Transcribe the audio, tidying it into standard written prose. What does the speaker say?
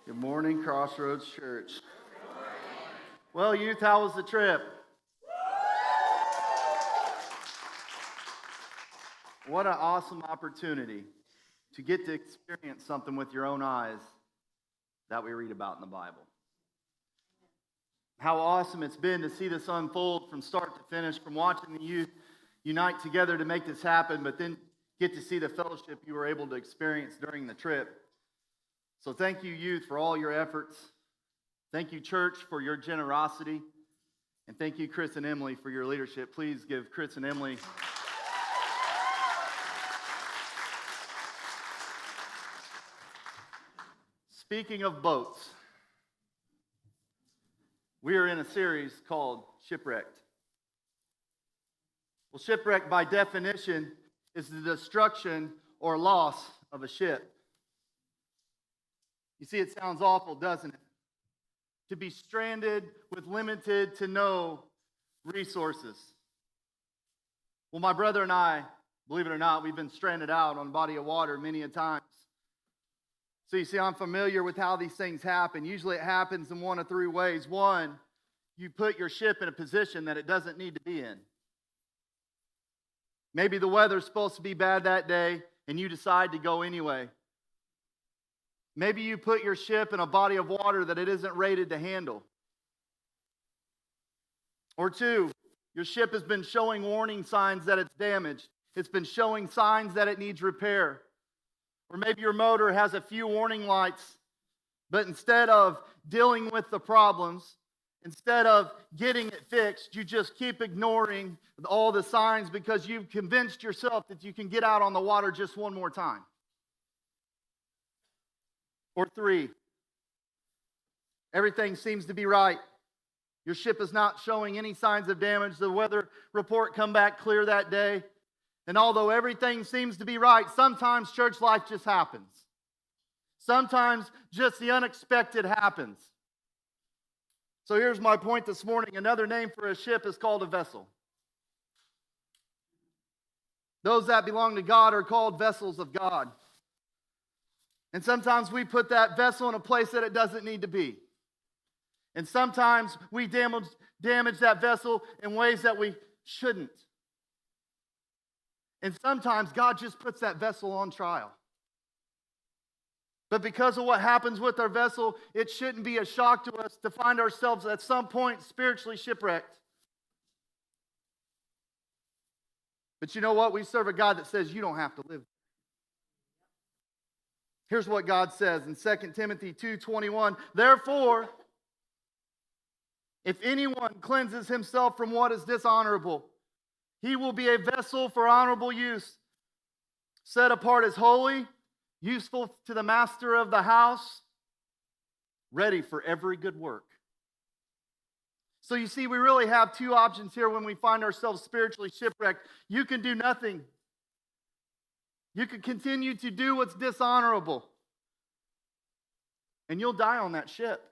Good morning, Crossroads Church. Well, youth, how was the trip? What an awesome opportunity to get to experience something with your own eyes that we read about in the Bible. How awesome it's been to see this unfold from start to finish, from watching the youth unite together to make this happen, but then get to see the fellowship you were able to experience during the trip. So thank you, youth, for all your efforts. Thank you, church, for your generosity. And thank you, Chris and Emily, for your leadership. Please give Chris and Emily Speaking of boats, we are in a series called Shipwrecked. Well, shipwreck by definition is the destruction or loss of a ship. You see, it sounds awful, doesn't it? To be stranded with limited to no resources. Well, my brother and I, believe it or not, we've been stranded out on a body of water many a times. So you see, I'm familiar with how these things happen. Usually it happens in one of three ways. One, you put your ship in a position that it doesn't need to be in. Maybe the weather's supposed to be bad that day, and you decide to go anyway. Maybe you put your ship in a body of water that it isn't rated to handle. Or two, your ship has been showing warning signs that it's damaged. It's been showing signs that it needs repair. Or maybe your motor has a few warning lights, but instead of dealing with the problems, instead of getting it fixed, you just keep ignoring all the signs because you've convinced yourself that you can get out on the water just one more time. Or three, everything seems to be right. Your ship is not showing any signs of damage. The weather report come back clear that day. And although everything seems to be right, sometimes church life just happens. Sometimes just the unexpected happens. So here's my point this morning. Another name for a ship is called a vessel. Those that belong to God are called vessels of God. And sometimes we put that vessel in a place that it doesn't need to be. And sometimes we damage that vessel in ways that we shouldn't. And sometimes God just puts that vessel on trial. But because of what happens with our vessel, it shouldn't be a shock to us to find ourselves at some point spiritually shipwrecked. But you know what? We serve a God that says you don't have to live. Here's what God says in 2 Timothy 2:21. Therefore, if anyone cleanses himself from what is dishonorable, he will be a vessel for honorable use, set apart as holy, useful to the master of the house, ready for every good work. So you see, we really have two options here when we find ourselves spiritually shipwrecked. You can do nothing. You can continue to do what's dishonorable, and you'll die on that ship.